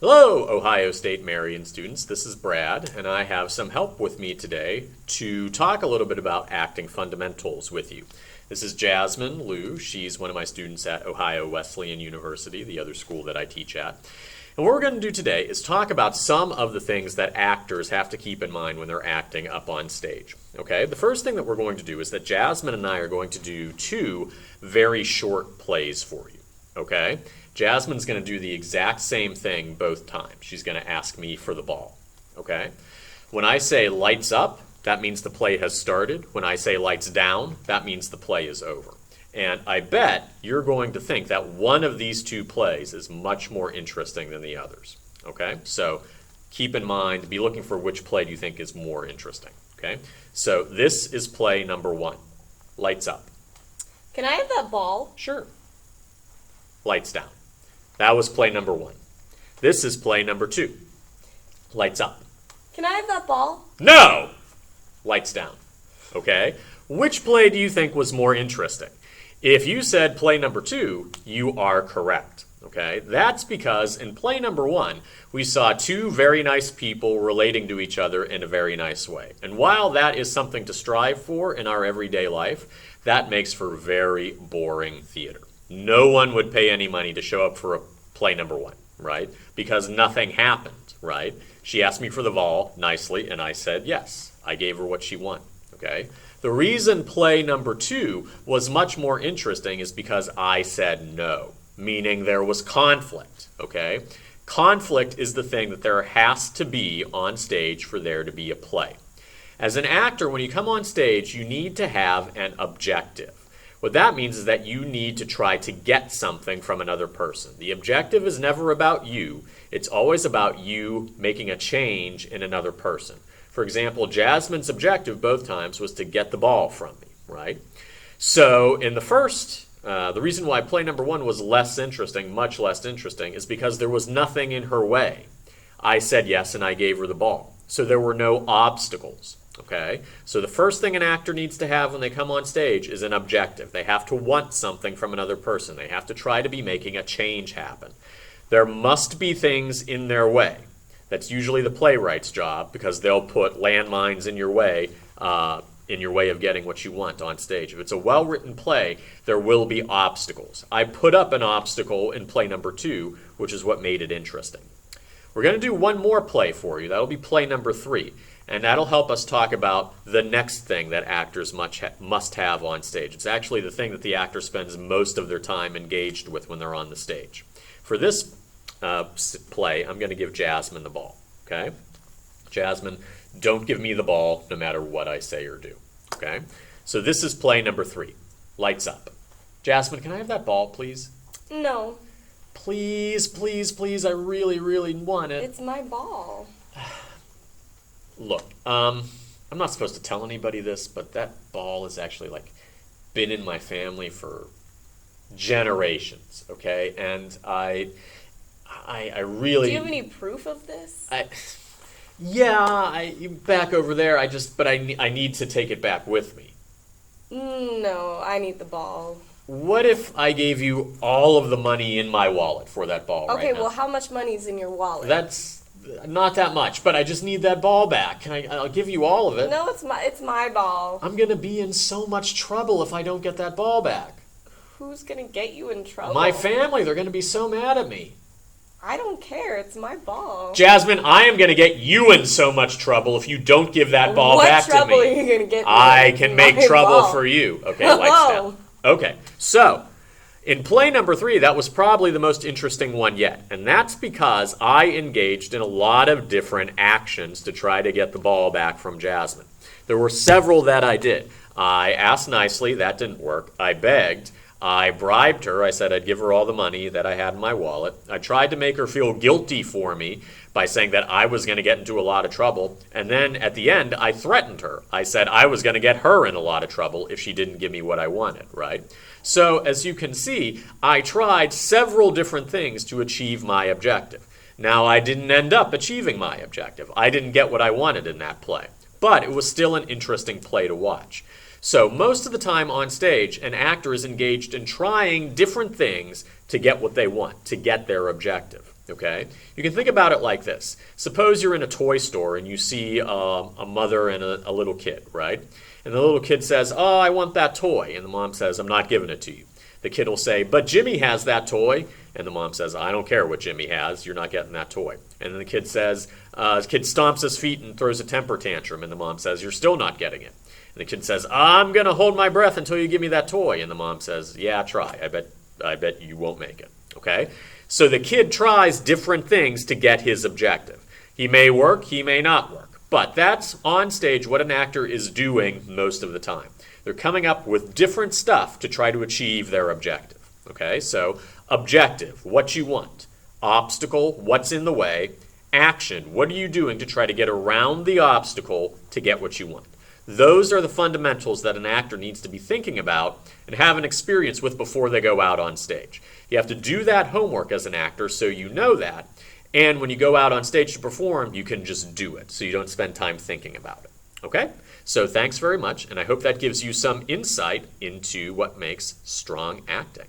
Hello, Ohio State Marian students. This is Brad, and I have some help with me today to talk a little bit about acting fundamentals with you. This is Jasmine Liu. She's one of my students at Ohio Wesleyan University, the other school that I teach at. And what we're going to do today is talk about some of the things that actors have to keep in mind when they're acting up on stage. Okay, the first thing that we're going to do is that Jasmine and I are going to do two very short plays for you. Okay? Jasmine's going to do the exact same thing both times. She's going to ask me for the ball. Okay? When I say lights up, that means the play has started. When I say lights down, that means the play is over. And I bet you're going to think that one of these two plays is much more interesting than the others. Okay? So keep in mind, be looking for which play do you think is more interesting. Okay? So this is play number one. Lights up. Can I have that ball? Sure. Lights down. That was play number one. This is play number two. Lights up. Can I have that ball? No! Lights down. Okay? Which play do you think was more interesting? If you said play number two, you are correct. Okay? That's because in play number one, we saw two very nice people relating to each other in a very nice way. And while that is something to strive for in our everyday life, that makes for very boring theater. No one would pay any money to show up for a play number one, right? Because nothing happened, right? She asked me for the ball nicely, and I said yes. I gave her what she wanted, okay? The reason play number two was much more interesting is because I said no, meaning there was conflict, okay? Conflict is the thing that there has to be on stage for there to be a play. As an actor, when you come on stage, you need to have an objective. What that means is that you need to try to get something from another person. The objective is never about you. It's always about you making a change in another person. For example, Jasmine's objective both times was to get the ball from me, right? So in the first, the reason why play number one was less interesting, much less interesting, is because there was nothing in her way. I said yes and I gave her the ball. So there were no obstacles. Okay, so the first thing an actor needs to have when they come on stage is an objective. They have to want something from another person. They have to try to be making a change happen. There must be things in their way. That's usually the playwright's job because they'll put landmines in your way of getting what you want on stage. If it's a well-written play, there will be obstacles. I put up an obstacle in play number two, which is what made it interesting. We're going to do one more play for you. That'll be play number three. And that'll help us talk about the next thing that actors must have on stage. It's actually the thing that the actor spends most of their time engaged with when they're on the stage. For this play, I'm going to give Jasmine the ball. Okay? Jasmine, don't give me the ball no matter what I say or do. Okay? So this is play number three. Lights up. Jasmine, can I have that ball, please? No. Please, please, please, I really, really want it. It's my ball. Look, I'm not supposed to tell anybody this, but that ball has actually been in my family for generations, okay? And I really... Do you have any proof of this? Back over there, I need to take it back with me. No, I need the ball. What if I gave you all of the money in my wallet for that ball right now? Okay, well, how much money's in your wallet? That's not that much, but I just need that ball back. I'll give you all of it. No, it's my ball. I'm going to be in so much trouble if I don't get that ball back. Who's going to get you in trouble? My family, they're going to be so mad at me. I don't care. It's my ball. Jasmine, I am going to get you in so much trouble if you don't give that ball back to me. What trouble are you going to get me I in? can make trouble for you. Okay, lights down. Okay, so in play number three, that was probably the most interesting one yet. And that's because I engaged in a lot of different actions to try to get the ball back from Jasmine. There were several that I did. I asked nicely. That didn't work. I begged. I bribed her. I said I'd give her all the money that I had in my wallet. I tried to make her feel guilty for me by saying that I was going to get into a lot of trouble. And then at the end, I threatened her. I said I was going to get her in a lot of trouble if she didn't give me what I wanted, right? So as you can see, I tried several different things to achieve my objective. Now, I didn't end up achieving my objective. I didn't get what I wanted in that play. But it was still an interesting play to watch. So most of the time on stage, an actor is engaged in trying different things to get what they want, to get their objective. Okay? You can think about it like this. Suppose you're in a toy store and you see a mother and a little kid, right? And the little kid says, "Oh, I want that toy." And the mom says, "I'm not giving it to you." The kid will say, "But Jimmy has that toy." And the mom says, "I don't care what Jimmy has. You're not getting that toy." And then the kid stomps his feet and throws a temper tantrum. And the mom says, "You're still not getting it." And the kid says, "I'm going to hold my breath until you give me that toy." And the mom says, "Yeah, try. I bet you won't make it." Okay? So the kid tries different things to get his objective. He may work, he may not work. But that's on stage what an actor is doing most of the time. They're coming up with different stuff to try to achieve their objective. Okay? So objective, what you want. Obstacle, what's in the way. Action, what are you doing to try to get around the obstacle to get what you want. Those are the fundamentals that an actor needs to be thinking about and have an experience with before they go out on stage. You have to do that homework as an actor so you know that, and when you go out on stage to perform, you can just do it so you don't spend time thinking about it. Okay? So thanks very much, and I hope that gives you some insight into what makes strong acting.